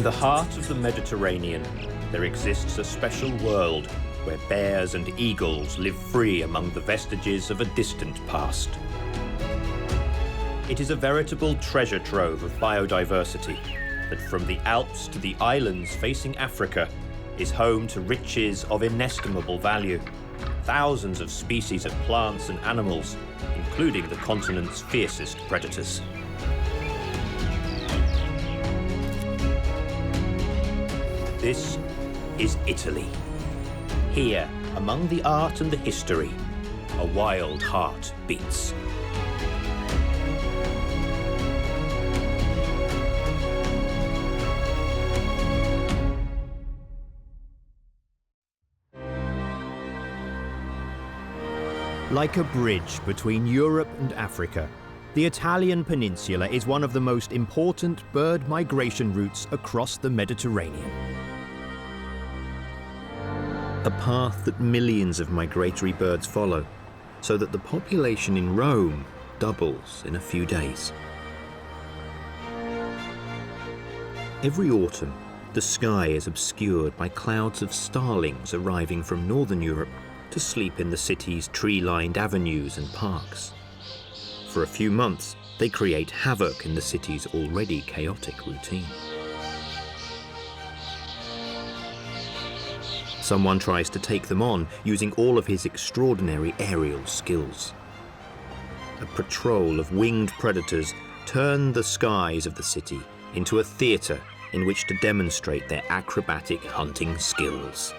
In the heart of the Mediterranean, there exists a special world where bears and eagles live free among the vestiges of a distant past. It is a veritable treasure trove of biodiversity that, from the Alps to the islands facing Africa, is home to riches of inestimable value. Thousands of species of plants and animals, including the continent's fiercest predators. This is Italy. Here, among the art and the history, a wild heart beats. Like a bridge between Europe and Africa, the Italian peninsula is one of the most important bird migration routes across the Mediterranean. A path that millions of migratory birds follow, so that the population in Rome doubles in a few days. Every autumn, the sky is obscured by clouds of starlings arriving from northern Europe to sleep in the city's tree-lined avenues and parks. For a few months, they create havoc in the city's already chaotic routine. Someone tries to take them on using all of his extraordinary aerial skills. A patrol of winged predators turn the skies of the city into a theatre in which to demonstrate their acrobatic hunting skills.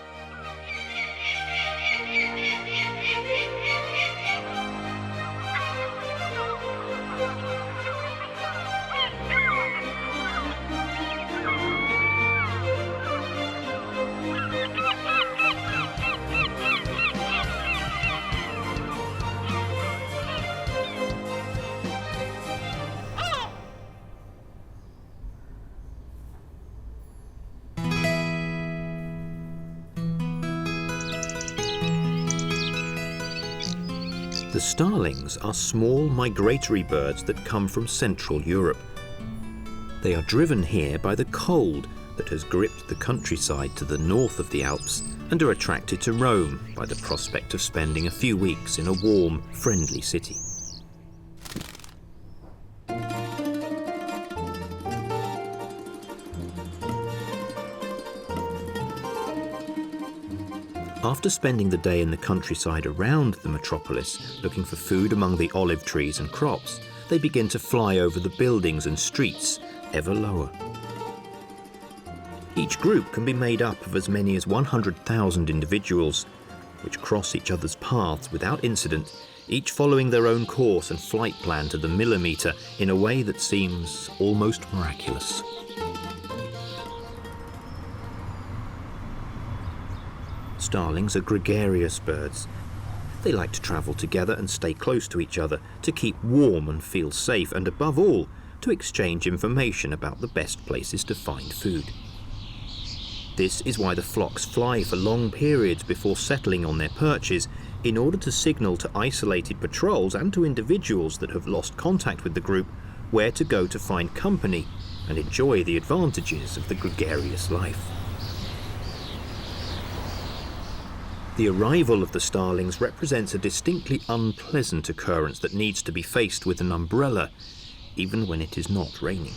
The starlings are small migratory birds that come from Central Europe. They are driven here by the cold that has gripped the countryside to the north of the Alps and are attracted to Rome by the prospect of spending a few weeks in a warm, friendly city. After spending the day in the countryside around the metropolis, looking for food among the olive trees and crops, they begin to fly over the buildings and streets, ever lower. Each group can be made up of as many as 100,000 individuals, which cross each other's paths without incident, each following their own course and flight plan to the millimetre in a way that seems almost miraculous. Starlings are gregarious birds. They like to travel together and stay close to each other, to keep warm and feel safe, and above all, to exchange information about the best places to find food. This is why the flocks fly for long periods before settling on their perches, in order to signal to isolated patrols and to individuals that have lost contact with the group where to go to find company and enjoy the advantages of the gregarious life. The arrival of the starlings represents a distinctly unpleasant occurrence that needs to be faced with an umbrella, even when it is not raining.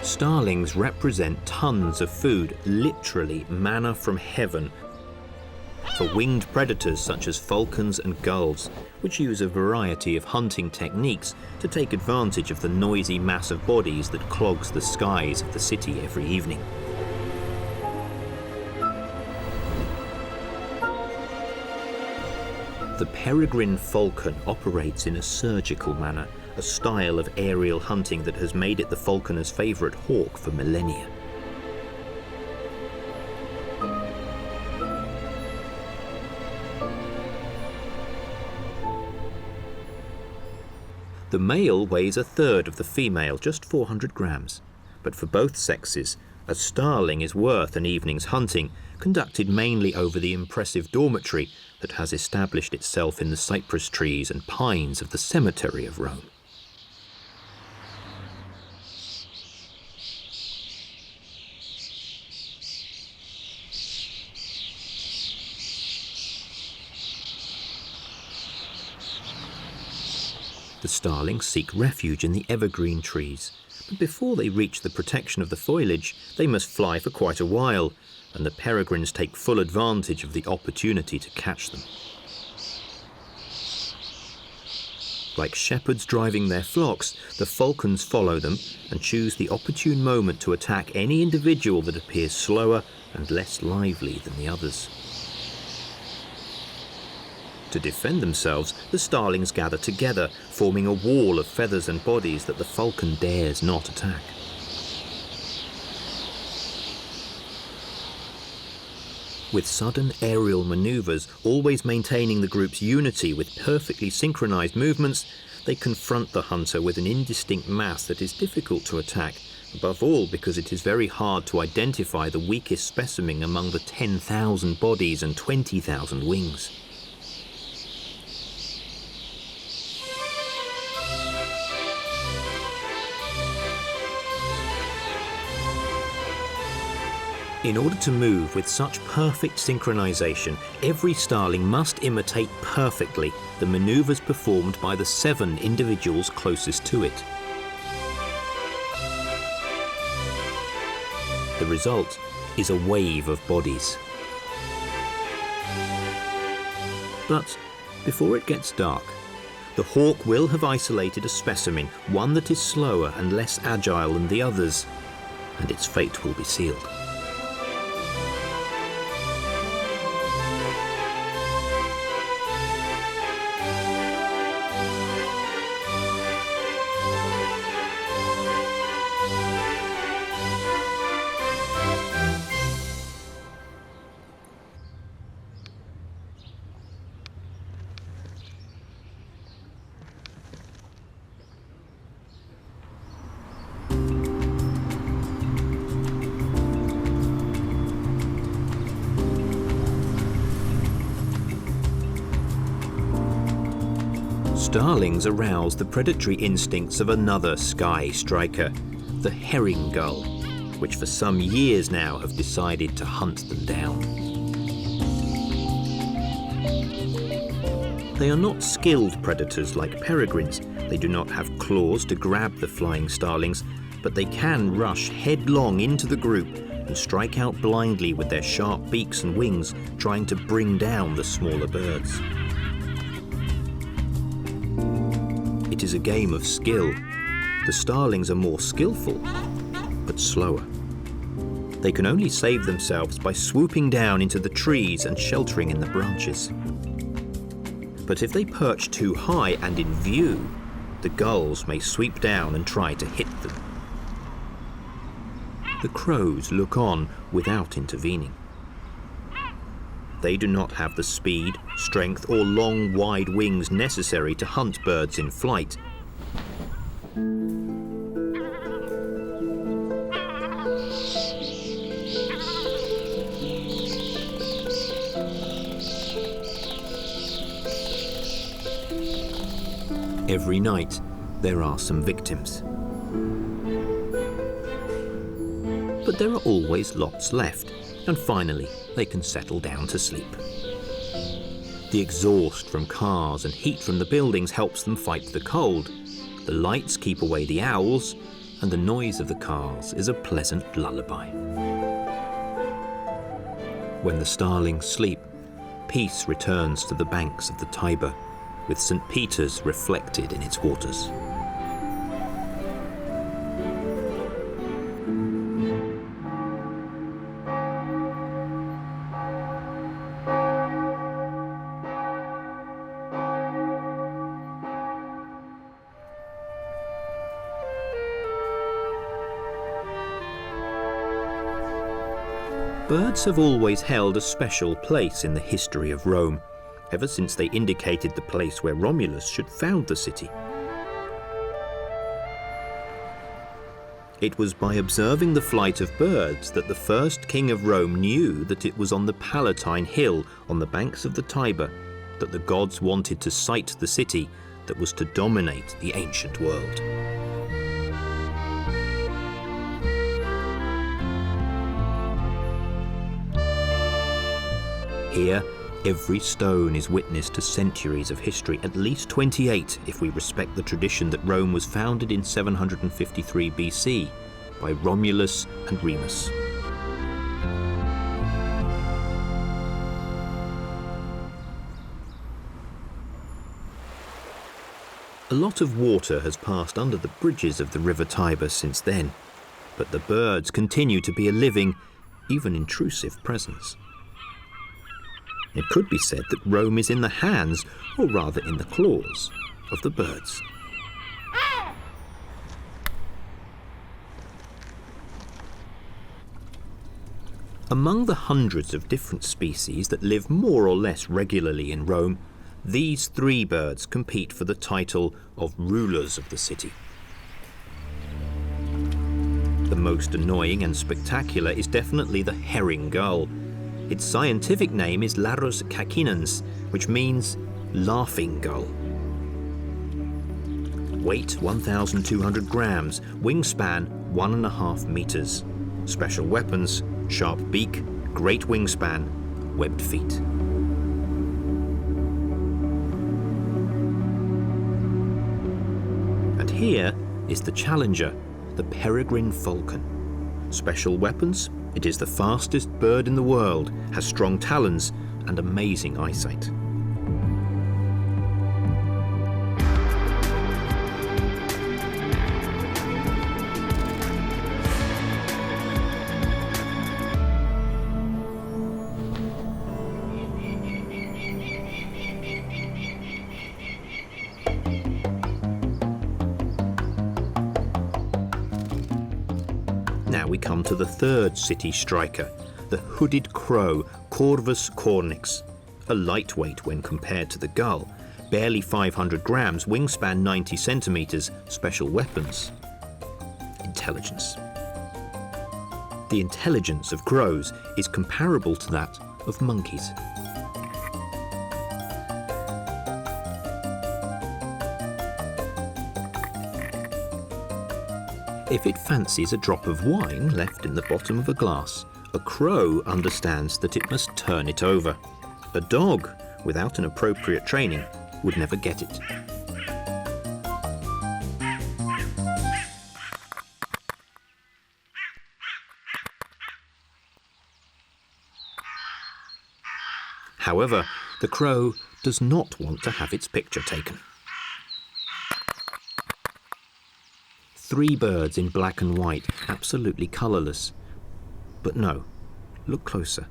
Starlings represent tons of food, literally manna from heaven, for winged predators such as falcons and gulls, which use a variety of hunting techniques to take advantage of the noisy mass of bodies that clogs the skies of the city every evening. The Peregrine Falcon operates in a surgical manner, a style of aerial hunting that has made it the falconer's favourite hawk for millennia. The male weighs a third of the female, just 400 grams. But for both sexes, a starling is worth an evening's hunting, conducted mainly over the impressive dormitory that has established itself in the cypress trees and pines of the cemetery of Rome. The starlings seek refuge in the evergreen trees, but before they reach the protection of the foliage, they must fly for quite a while, and the peregrines take full advantage of the opportunity to catch them. Like shepherds driving their flocks, the falcons follow them and choose the opportune moment to attack any individual that appears slower and less lively than the others. To defend themselves, the starlings gather together, forming a wall of feathers and bodies that the falcon dares not attack. With sudden aerial maneuvers, always maintaining the group's unity with perfectly synchronized movements, they confront the hunter with an indistinct mass that is difficult to attack, above all because it is very hard to identify the weakest specimen among the 10,000 bodies and 20,000 wings. In order to move with such perfect synchronization, every starling must imitate perfectly the maneuvers performed by the 7 individuals closest to it. The result is a wave of bodies. But before it gets dark, the hawk will have isolated a specimen, one that is slower and less agile than the others, and its fate will be sealed. Starlings arouse the predatory instincts of another sky striker, the herring gull, which for some years now have decided to hunt them down. They are not skilled predators like peregrines. They do not have claws to grab the flying starlings, but they can rush headlong into the group and strike out blindly with their sharp beaks and wings, trying to bring down the smaller birds. It is a game of skill. The starlings are more skillful, but slower. They can only save themselves by swooping down into the trees and sheltering in the branches. But if they perch too high and in view, the gulls may sweep down and try to hit them. The crows look on without intervening. They do not have the speed, strength, or long, wide wings necessary to hunt birds in flight. Every night, there are some victims. But there are always lots left, and finally, they can settle down to sleep. The exhaust from cars and heat from the buildings helps them fight the cold. The lights keep away the owls, and the noise of the cars is a pleasant lullaby. When the starlings sleep, peace returns to the banks of the Tiber, with St. Peter's reflected in its waters. Birds have always held a special place in the history of Rome, ever since they indicated the place where Romulus should found the city. It was by observing the flight of birds that the first king of Rome knew that it was on the Palatine Hill on the banks of the Tiber that the gods wanted to site the city that was to dominate the ancient world. Here, every stone is witness to centuries of history, at least 28 if we respect the tradition that Rome was founded in 753 BC by Romulus and Remus. A lot of water has passed under the bridges of the River Tiber since then, but the birds continue to be a living, even intrusive presence. It could be said that Rome is in the hands, or rather in the claws, of the birds. Among the hundreds of different species that live more or less regularly in Rome, these three birds compete for the title of rulers of the city. The most annoying and spectacular is definitely the herring gull. Its scientific name is Larus cacinans, which means laughing gull. Weight 1,200 grams, wingspan 1.5 meters. Special weapons, sharp beak, great wingspan, webbed feet. And here is the challenger, the Peregrine Falcon. Special weapons, it is the fastest bird in the world, has strong talons and amazing eyesight. Now we come to the third city striker, the hooded crow, Corvus cornix, a lightweight when compared to the gull, barely 500 grams, wingspan 90 centimeters, special weapons. Intelligence. The intelligence of crows is comparable to that of monkeys. If it fancies a drop of wine left in the bottom of a glass, a crow understands that it must turn it over. A dog, without an appropriate training, would never get it. However, the crow does not want to have its picture taken. Three birds in black and white, absolutely colourless. But no, look closer.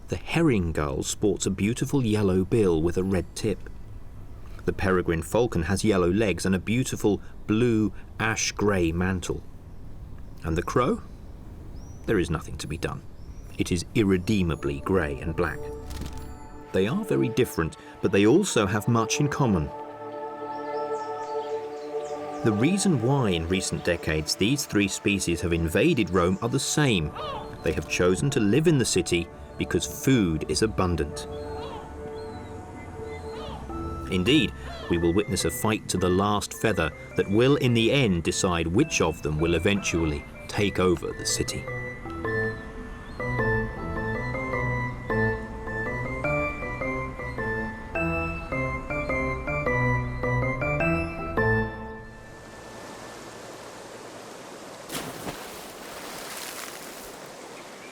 The herring gull sports a beautiful yellow bill with a red tip. The peregrine falcon has yellow legs and a beautiful blue ash-grey mantle. And the crow? There is nothing to be done. It is irredeemably grey and black. They are very different, but they also have much in common. The reason why in recent decades these three species have invaded Rome are the same. They have chosen to live in the city because food is abundant. Indeed, we will witness a fight to the last feather that will in the end decide which of them will eventually take over the city.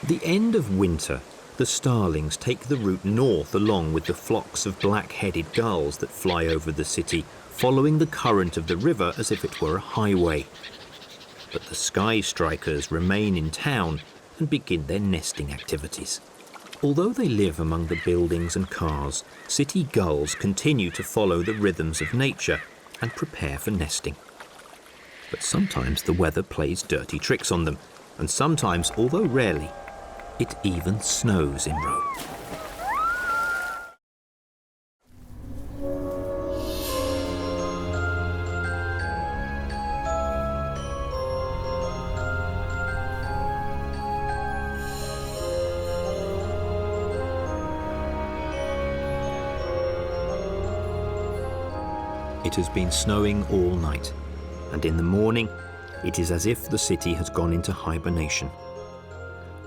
At the end of winter, the starlings take the route north along with the flocks of black-headed gulls that fly over the city, following the current of the river as if it were a highway. But the sky strikers remain in town and begin their nesting activities. Although they live among the buildings and cars, city gulls continue to follow the rhythms of nature and prepare for nesting. But sometimes the weather plays dirty tricks on them, and sometimes, although rarely, it even snows in Rome. It has been snowing all night, and in the morning, it is as if the city has gone into hibernation.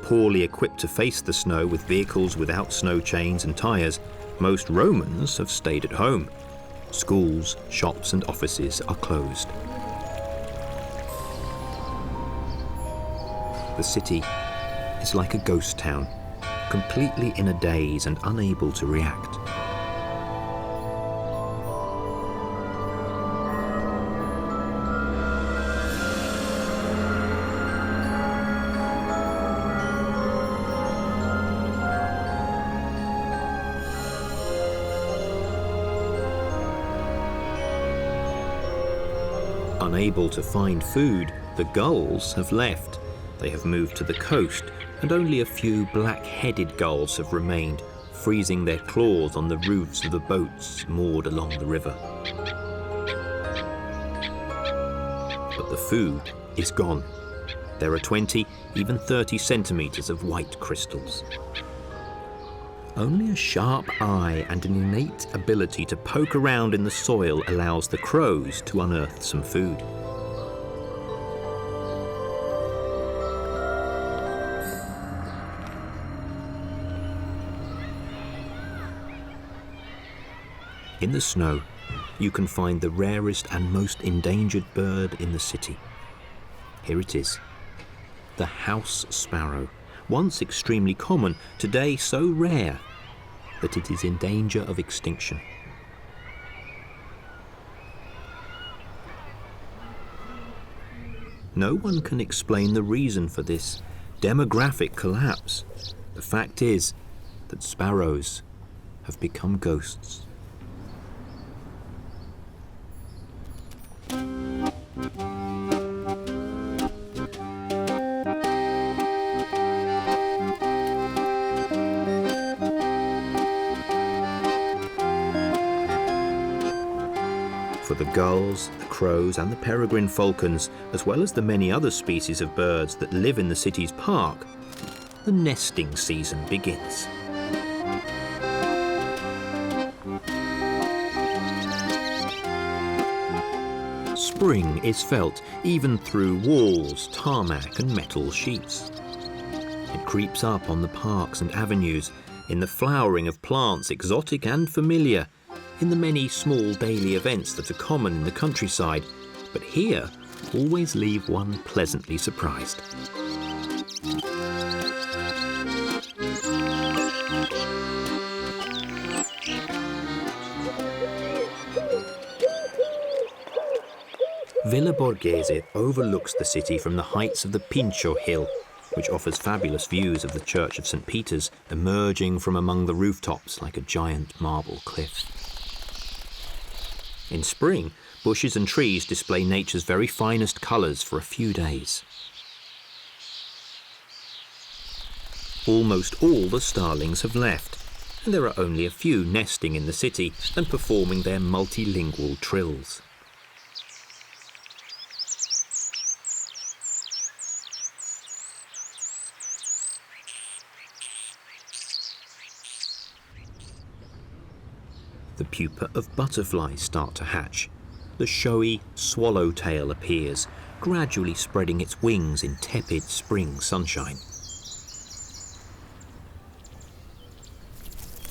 Poorly equipped to face the snow with vehicles without snow chains and tyres, most Romans have stayed at home. Schools, shops and offices are closed. The city is like a ghost town, completely in a daze and unable to react. Unable to find food, the gulls have left. They have moved to the coast, and only a few black-headed gulls have remained, freezing their claws on the roofs of the boats moored along the river. But the food is gone. There are 20, even 30 centimetres of white crystals. Only a sharp eye and an innate ability to poke around in the soil allows the crows to unearth some food. In the snow, you can find the rarest and most endangered bird in the city. Here it is, the house sparrow. Once extremely common, today so rare that it is in danger of extinction. No one can explain the reason for this demographic collapse. The fact is that sparrows have become ghosts. For the gulls, the crows and the peregrine falcons, as well as the many other species of birds that live in the city's park, the nesting season begins. Spring is felt even through walls, tarmac and metal sheets. It creeps up on the parks and avenues, in the flowering of plants, exotic and familiar, in the many small daily events that are common in the countryside, but here always leave one pleasantly surprised. Villa Borghese overlooks the city from the heights of the Pincio Hill, which offers fabulous views of the Church of St. Peter's emerging from among the rooftops like a giant marble cliff. In spring, bushes and trees display nature's very finest colours for a few days. Almost all the starlings have left, and there are only a few nesting in the city and performing their multilingual trills. The pupa of butterflies start to hatch. The showy swallowtail appears, gradually spreading its wings in tepid spring sunshine.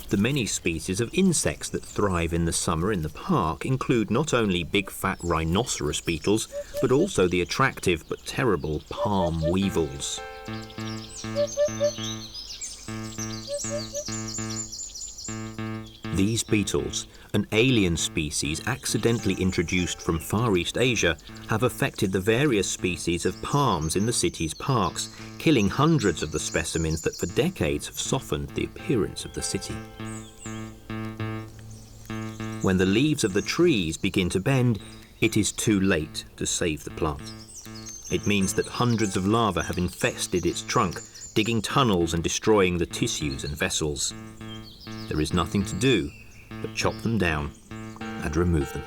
The many species of insects that thrive in the summer in the park include not only big fat rhinoceros beetles, but also the attractive but terrible palm weevils. These beetles, an alien species accidentally introduced from Far East Asia, have affected the various species of palms in the city's parks, killing hundreds of the specimens that for decades have softened the appearance of the city. When the leaves of the trees begin to bend, it is too late to save the plant. It means that hundreds of larvae have infested its trunk, digging tunnels and destroying the tissues and vessels. There is nothing to do but chop them down and remove them.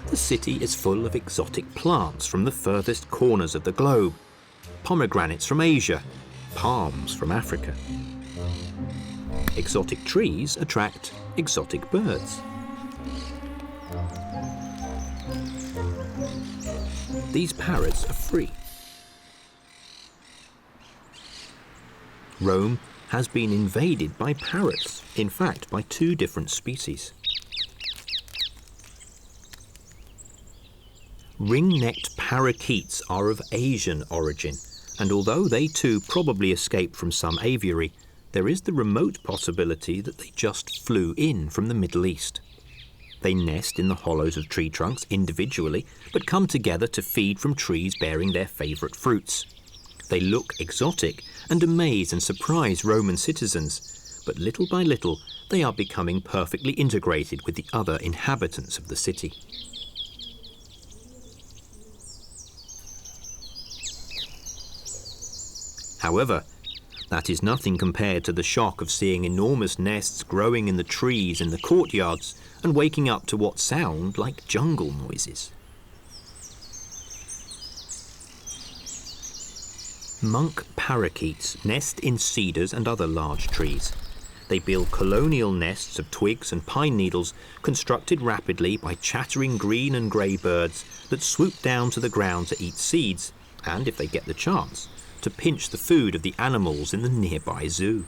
The city is full of exotic plants from the furthest corners of the globe. pomegranates from Asia, palms from Africa. Exotic trees attract exotic birds. These parrots are free. Rome has been invaded by parrots, in fact by 2 different species. Ring-necked parakeets are of Asian origin, and although they too probably escaped from some aviary, there is the remote possibility that they just flew in from the Middle East. They nest in the hollows of tree trunks individually, but come together to feed from trees bearing their favourite fruits. They look exotic and amaze and surprise Roman citizens, but little by little they are becoming perfectly integrated with the other inhabitants of the city. However, that is nothing compared to the shock of seeing enormous nests growing in the trees in the courtyards and waking up to what sound like jungle noises. Monk parakeets nest in cedars and other large trees. They build colonial nests of twigs and pine needles constructed rapidly by chattering green and grey birds that swoop down to the ground to eat seeds and, if they get the chance, to pinch the food of the animals in the nearby zoo.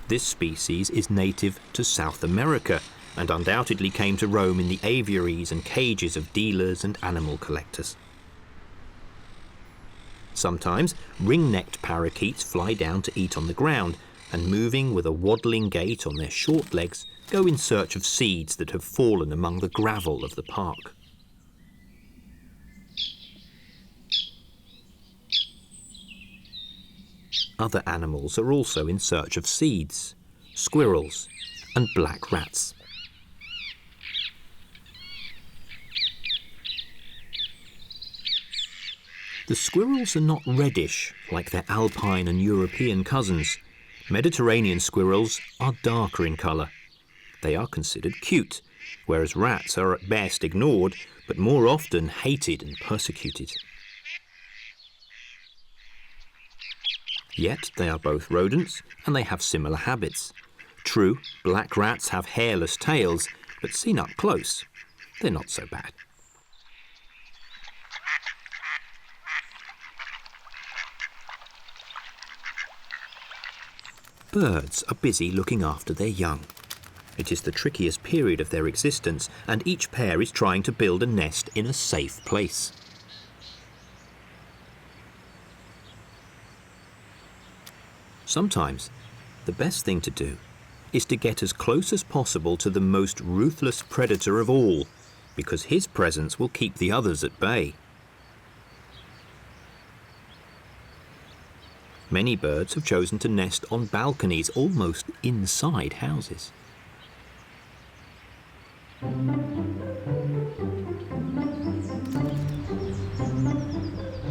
This species is native to South America and undoubtedly came to Rome in the aviaries and cages of dealers and animal collectors. Sometimes ring-necked parakeets fly down to eat on the ground and, moving with a waddling gait on their short legs, go in search of seeds that have fallen among the gravel of the park. Other animals are also in search of seeds, squirrels and black rats. The squirrels are not reddish like their alpine and European cousins. Mediterranean squirrels are darker in colour. They are considered cute, whereas rats are at best ignored, but more often hated and persecuted. Yet they are both rodents and they have similar habits. True, black rats have hairless tails, but seen up close, they're not so bad. Birds are busy looking after their young. It is the trickiest period of their existence, and each pair is trying to build a nest in a safe place. Sometimes, the best thing to do is to get as close as possible to the most ruthless predator of all, because his presence will keep the others at bay. Many birds have chosen to nest on balconies, almost inside houses.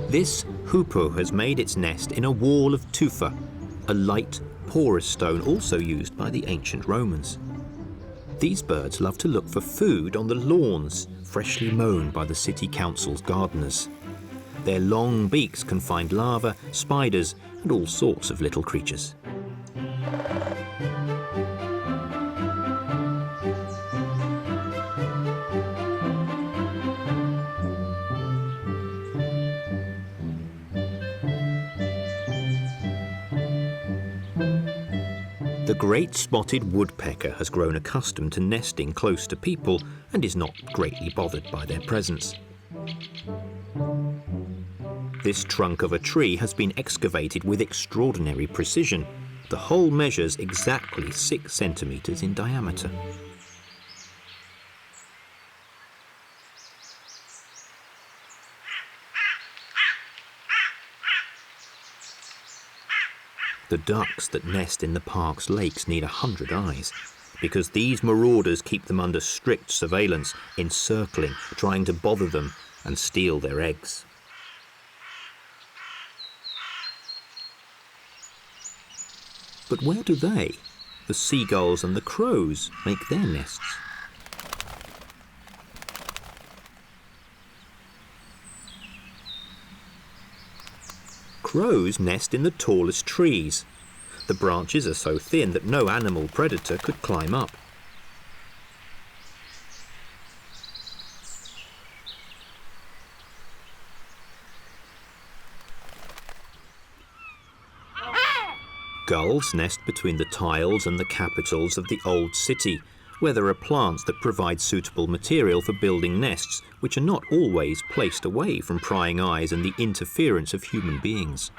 This hoopoe has made its nest in a wall of tufa, a light, porous stone also used by the ancient Romans. These birds love to look for food on the lawns, freshly mown by the city council's gardeners. Their long beaks can find larvae, spiders, and all sorts of little creatures. The great spotted woodpecker has grown accustomed to nesting close to people and is not greatly bothered by their presence. This trunk of a tree has been excavated with extraordinary precision. The hole measures exactly 6 centimetres in diameter. The ducks that nest in the park's lakes need 100 eyes, because these marauders keep them under strict surveillance, encircling, trying to bother them and steal their eggs. But where do they, the seagulls and the crows make their nests. Crows nest in the tallest trees. The branches are so thin that no animal predator could climb up. Gulls nest between the tiles and the capitals of the old city, where there are plants that provide suitable material for building nests, which are not always placed away from prying eyes and the interference of human beings.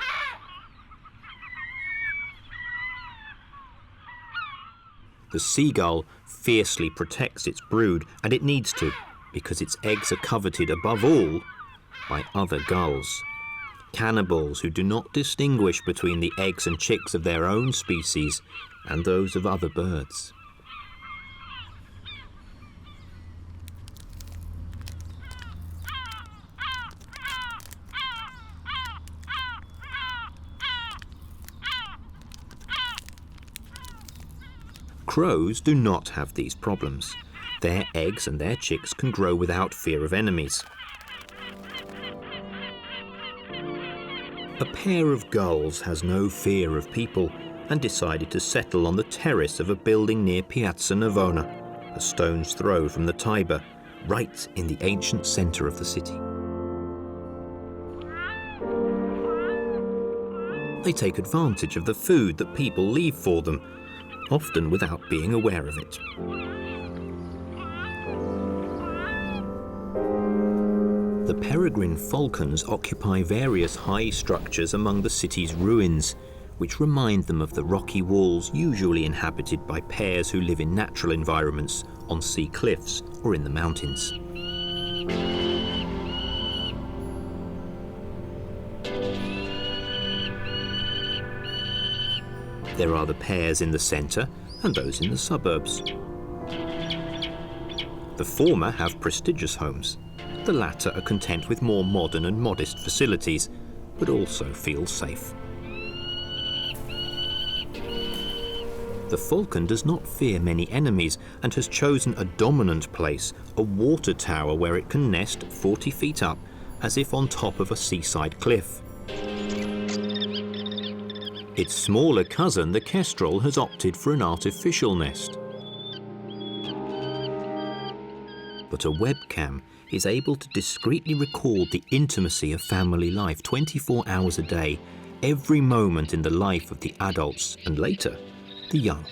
The seagull fiercely protects its brood, and it needs to, because its eggs are coveted above all by other gulls. Cannibals who do not distinguish between the eggs and chicks of their own species and those of other birds. Crows do not have these problems. Their eggs and their chicks can grow without fear of enemies. A pair of gulls has no fear of people and decided to settle on the terrace of a building near Piazza Navona, a stone's throw from the Tiber, right in the ancient centre of the city. They take advantage of the food that people leave for them, often without being aware of it. The Peregrine Falcons occupy various high structures among the city's ruins, which remind them of the rocky walls usually inhabited by pairs who live in natural environments on sea cliffs or in the mountains. There are the pairs in the centre and those in the suburbs. The former have prestigious homes. The latter are content with more modern and modest facilities, but also feel safe. The falcon does not fear many enemies and has chosen a dominant place, a water tower where it can nest 40 feet up, as if on top of a seaside cliff. Its smaller cousin, the kestrel, has opted for an artificial nest. But a webcam is able to discreetly record the intimacy of family life 24 hours a day, every moment in the life of the adults and later, the young.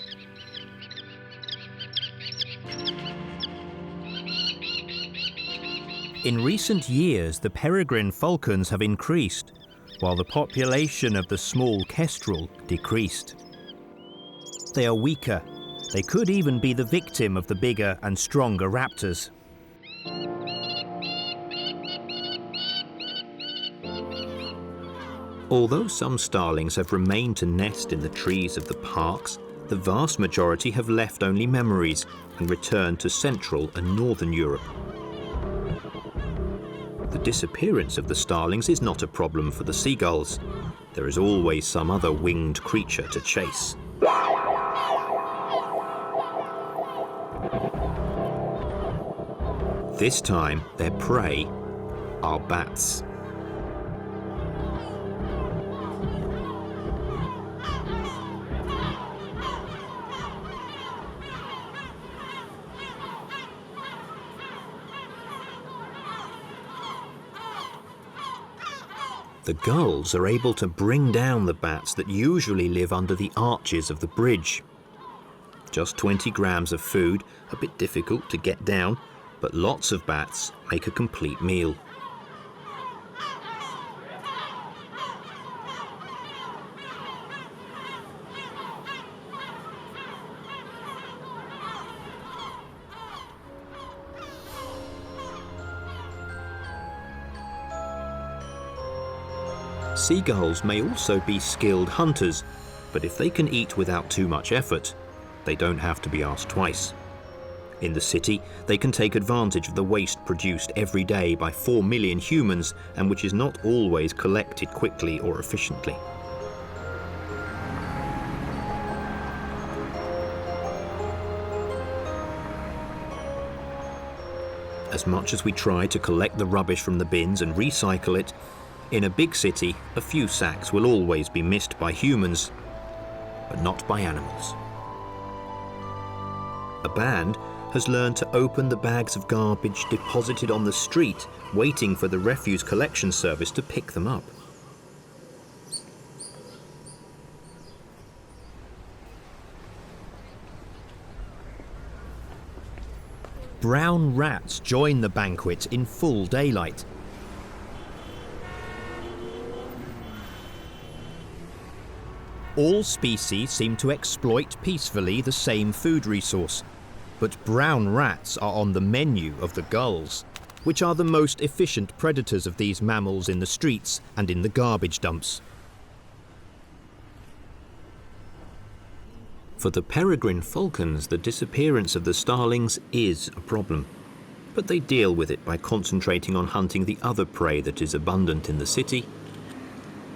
In recent years, the peregrine falcons have increased, while the population of the small kestrel decreased. They are weaker. They could even be the victim of the bigger and stronger raptors. Although some starlings have remained to nest in the trees of the parks, the vast majority have left only memories and returned to Central and Northern Europe. The disappearance of the starlings is not a problem for the seagulls. There is always some other winged creature to chase. This time, their prey are bats. The gulls are able to bring down the bats that usually live under the arches of the bridge. Just 20 grams of food, a bit difficult to get down, but lots of bats make a complete meal. Seagulls may also be skilled hunters, but if they can eat without too much effort, they don't have to be asked twice. In the city, they can take advantage of the waste produced every day by 4 million humans, and which is not always collected quickly or efficiently. as much as we try to collect the rubbish from the bins and recycle it, in a big city, a few sacks will always be missed by humans, but not by animals. A band has learned to open the bags of garbage deposited on the street, waiting for the refuse collection service to pick them up. Brown rats join the banquet in full daylight. All species seem to exploit peacefully the same food resource, but brown rats are on the menu of the gulls, which are the most efficient predators of these mammals in the streets and in the garbage dumps. For the peregrine falcons, the disappearance of the starlings is a problem, but they deal with it by concentrating on hunting the other prey that is abundant in the city: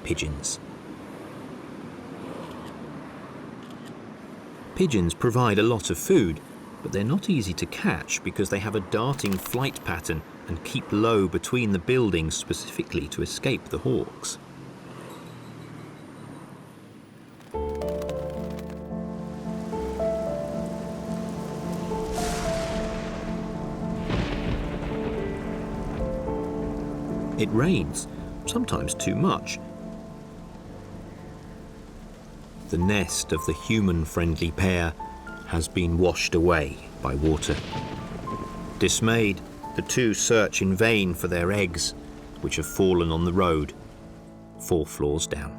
pigeons. Pigeons provide a lot of food, but they're not easy to catch because they have a darting flight pattern and keep low between the buildings specifically to escape the hawks. It rains, sometimes too much. The nest of the human-friendly pair has been washed away by water. Dismayed, the two search in vain for their eggs, which have fallen on the road, 4 floors down.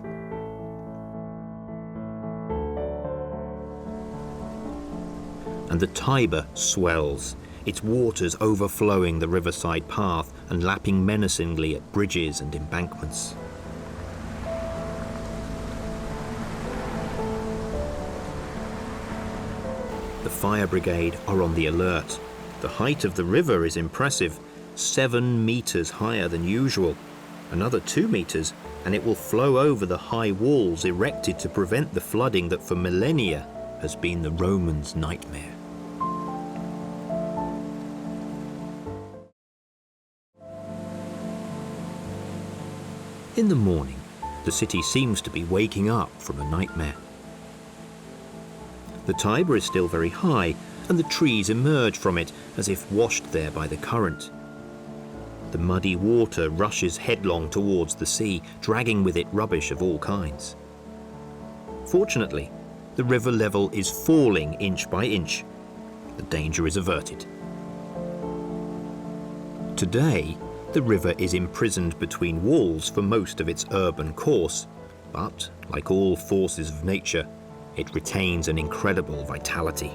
And the Tiber swells, its waters overflowing the riverside path and lapping menacingly at bridges and embankments. The fire brigade are on the alert. The height of the river is impressive, 7 meters higher than usual. Another 2 meters, and it will flow over the high walls erected to prevent the flooding that for millennia has been the Romans' nightmare. In the morning, the city seems to be waking up from a nightmare. The Tiber is still very high, and the trees emerge from it as if washed there by the current. The muddy water rushes headlong towards the sea, dragging with it rubbish of all kinds. Fortunately, the river level is falling inch by inch. The danger is averted. Today, the river is imprisoned between walls for most of its urban course, but, like all forces of nature, it retains an incredible vitality.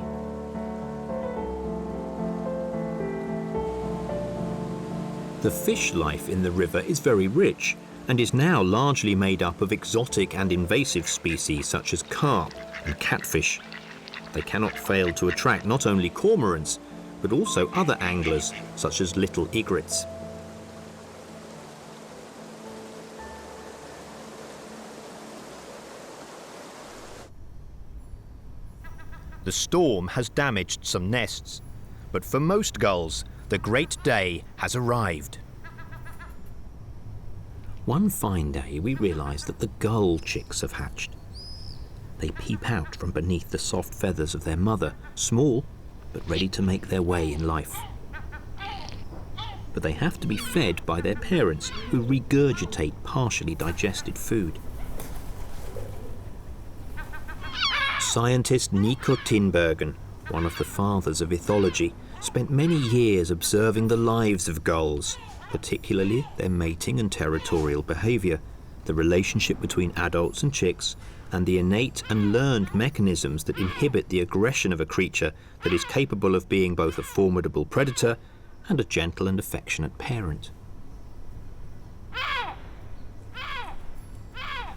The fish life in the river is very rich and is now largely made up of exotic and invasive species such as carp and catfish. They cannot fail to attract not only cormorants, but also other anglers such as little egrets. The storm has damaged some nests, but for most gulls, the great day has arrived. One fine day, we realise that the gull chicks have hatched. They peep out from beneath the soft feathers of their mother, small, but ready to make their way in life. But they have to be fed by their parents, who regurgitate partially digested food. Scientist Nico Tinbergen, one of the fathers of ethology, spent many years observing the lives of gulls, particularly their mating and territorial behaviour, the relationship between adults and chicks, and the innate and learned mechanisms that inhibit the aggression of a creature that is capable of being both a formidable predator and a gentle and affectionate parent.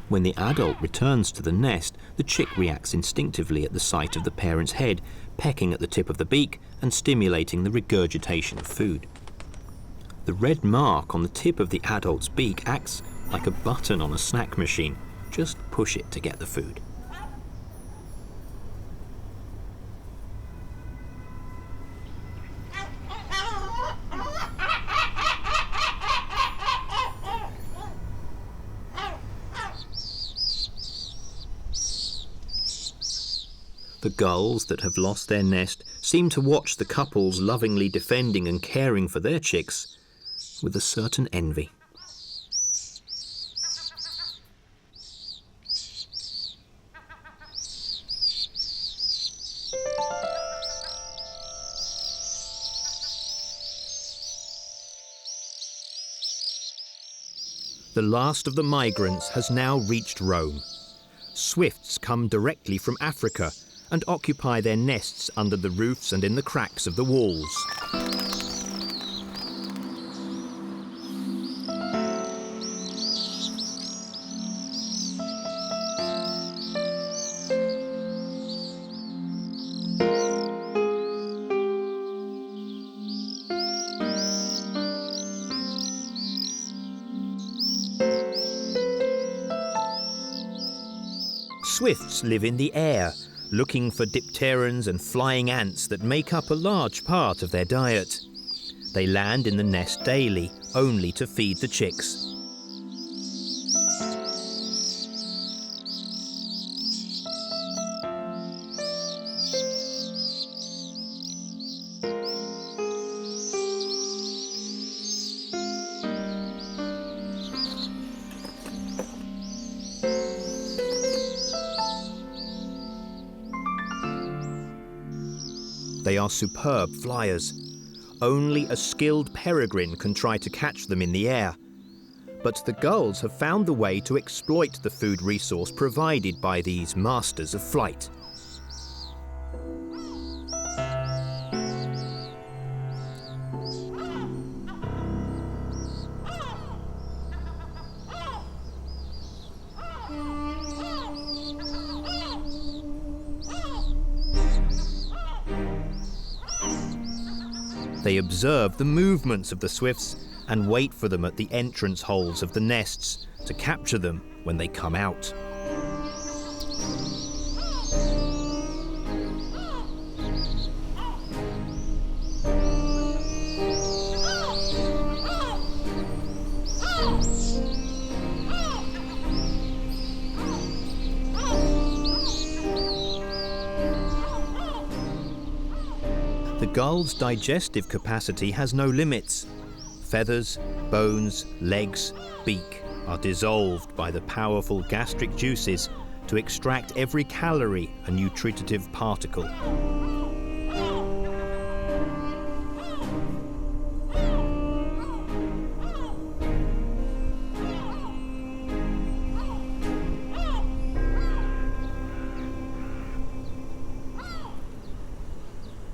When the adult returns to the nest, the chick reacts instinctively at the sight of the parent's head, pecking at the tip of the beak and stimulating the regurgitation of food. The red mark on the tip of the adult's beak acts like a button on a snack machine. Just push it to get the food. The gulls that have lost their nest seem to watch the couples lovingly defending and caring for their chicks with a certain envy. The last of the migrants has now reached Rome. Swifts come directly from Africa and occupy their nests under the roofs and in the cracks of the walls. Swifts live in the air, looking for dipterans and flying ants that make up a large part of their diet. They land in the nest daily, only to feed the chicks. They are superb flyers. Only a skilled peregrine can try to catch them in the air. But the gulls have found the way to exploit the food resource provided by these masters of flight. They observe the movements of the swifts and wait for them at the entrance holes of the nests to capture them when they come out. The gull's digestive capacity has no limits. Feathers, bones, legs, beak are dissolved by the powerful gastric juices to extract every calorie and nutritive particle.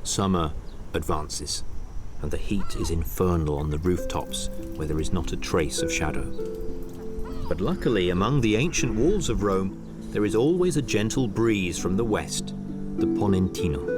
Summer advances, and the heat is infernal on the rooftops where there is not a trace of shadow. But luckily, among the ancient walls of Rome, there is always a gentle breeze from the west, the Ponentino.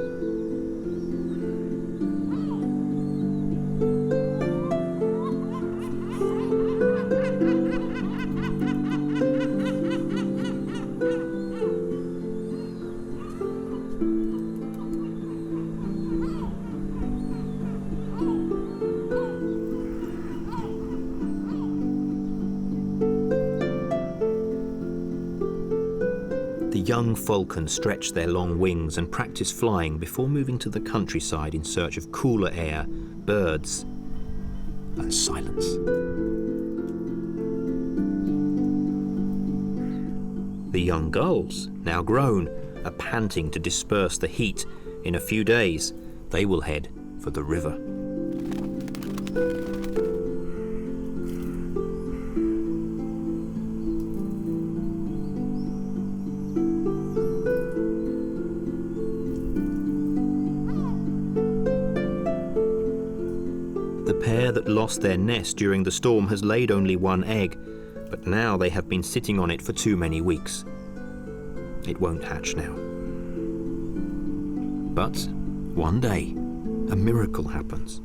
Young falcon stretch their long wings and practice flying before moving to the countryside in search of cooler air, birds, and silence. The young gulls, now grown, are panting to disperse the heat. In a few days, they will head for the river. The pair that lost their nest during the storm has laid only one egg, but now they have been sitting on it for too many weeks. It won't hatch now. But one day, a miracle happens.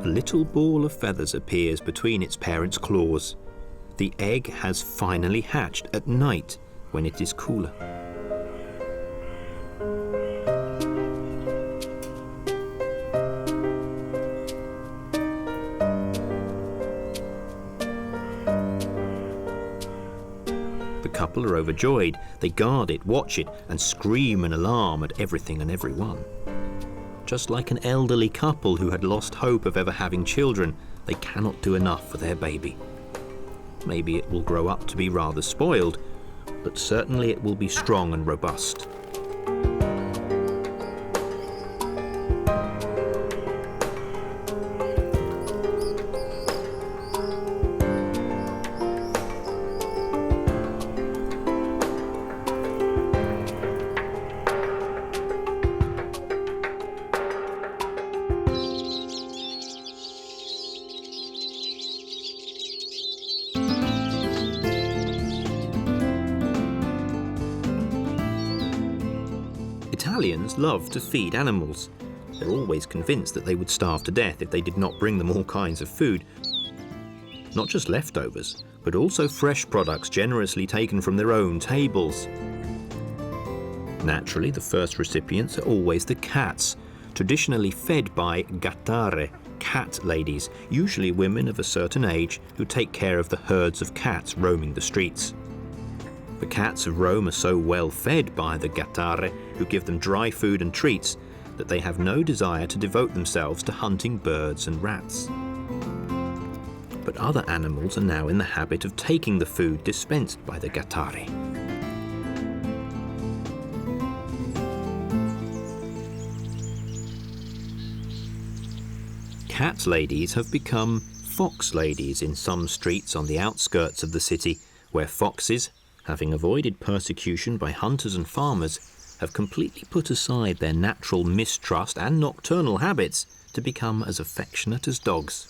A little ball of feathers appears between its parent's claws. The egg has finally hatched at night when it is cooler. couple are overjoyed. They guard it, watch it, and scream an alarm at everything and everyone. Just like an elderly couple who had lost hope of ever having children, they cannot do enough for their baby. Maybe it will grow up to be rather spoiled, but certainly it will be strong and robust. Italians love to feed animals. They're always convinced that they would starve to death if they did not bring them all kinds of food. Not just leftovers, but also fresh products generously taken from their own tables. Naturally, the first recipients are always the cats, traditionally fed by gattare, cat ladies, usually women of a certain age who take care of the herds of cats roaming the streets. The cats of Rome are so well fed by the gattare, who give them dry food and treats, that they have no desire to devote themselves to hunting birds and rats. But other animals are now in the habit of taking the food dispensed by the gattare. Cat ladies have become fox ladies in some streets on the outskirts of the city, where foxes, having avoided persecution by hunters and farmers, have completely put aside their natural mistrust and nocturnal habits to become as affectionate as dogs.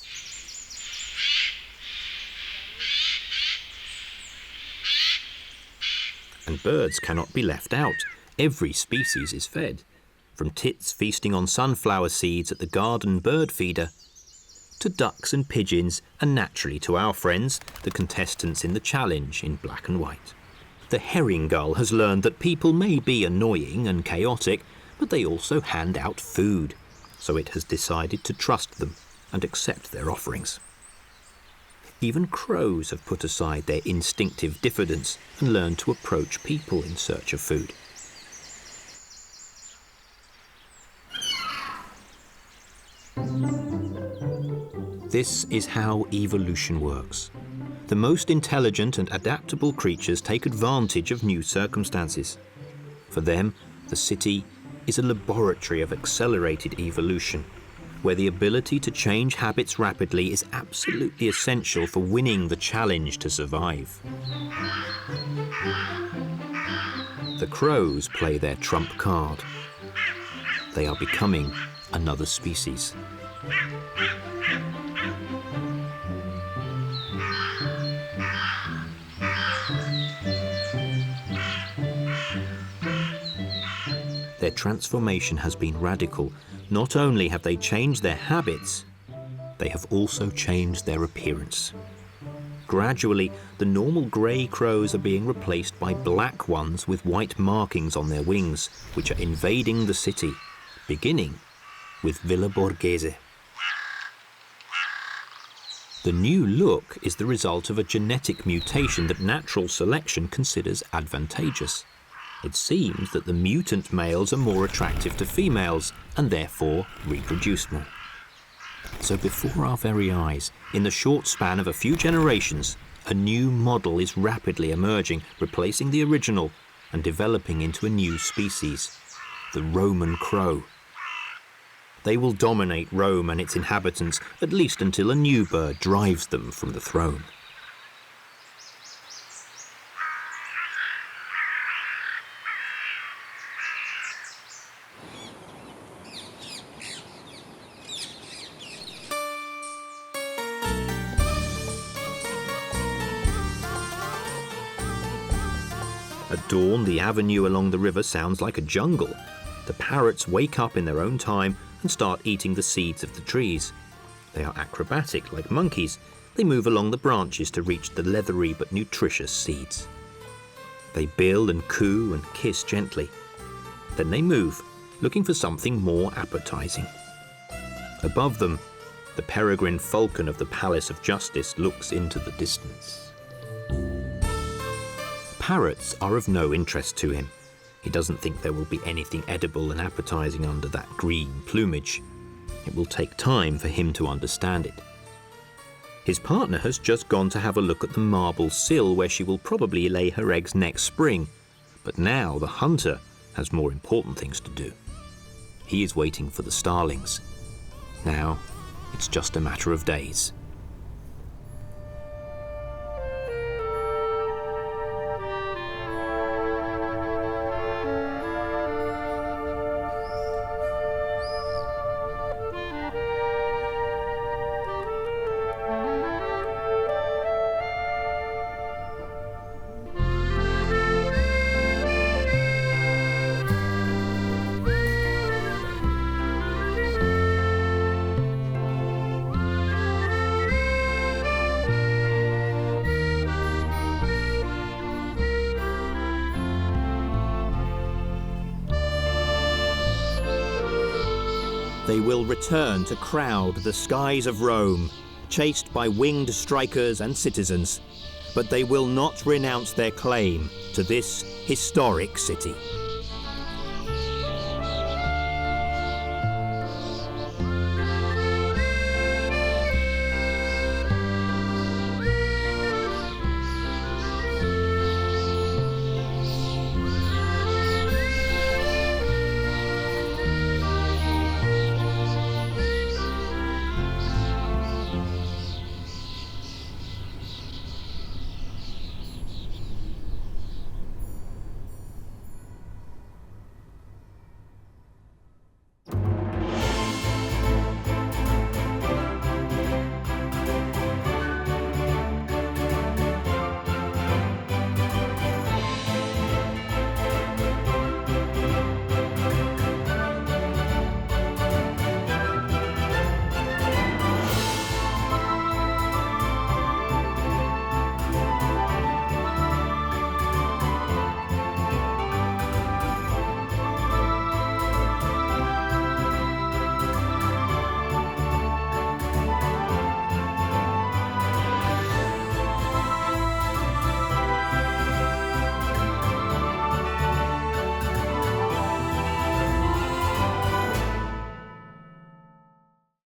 And birds cannot be left out. Every species is fed, from tits feasting on sunflower seeds at the garden bird feeder, to ducks and pigeons, and naturally to our friends, the contestants in the challenge in black and white. The Herring Gull has learned that people may be annoying and chaotic, but they also hand out food, so it has decided to trust them and accept their offerings. Even crows have put aside their instinctive diffidence and learned to approach people in search of food. This is how evolution works. The most intelligent and adaptable creatures take advantage of new circumstances. For them, the city is a laboratory of accelerated evolution, where the ability to change habits rapidly is absolutely essential for winning the challenge to survive. The crows play their trump card. They are becoming another species. Their transformation has been radical. Not only have they changed their habits, they have also changed their appearance. Gradually, the normal grey crows are being replaced by black ones with white markings on their wings, which are invading the city, beginning with Villa Borghese. The new look is the result of a genetic mutation that natural selection considers advantageous. It seems that the mutant males are more attractive to females and therefore reproduce more. So before our very eyes, in the short span of a few generations, a new model is rapidly emerging, replacing the original and developing into a new species, the Roman crow. They will dominate Rome and its inhabitants, at least until a new bird drives them from the throne. At dawn, the avenue along the river sounds like a jungle. The parrots wake up in their own time and start eating the seeds of the trees. They are acrobatic like monkeys. They move along the branches to reach the leathery but nutritious seeds. They bill and coo and kiss gently. Then they move, looking for something more appetizing. Above them, the Peregrine Falcon of the Palace of Justice looks into the distance. parrots are of no interest to him. He doesn't think there will be anything edible and appetizing under that green plumage. It will take time for him to understand it. His partner has just gone to have a look at the marble sill where she will probably lay her eggs next spring, but now the hunter has more important things to do. He is waiting for the starlings. Now, it's just a matter of days. They will return to crowd the skies of Rome, chased by winged strikers and citizens, but they will not renounce their claim to this historic city.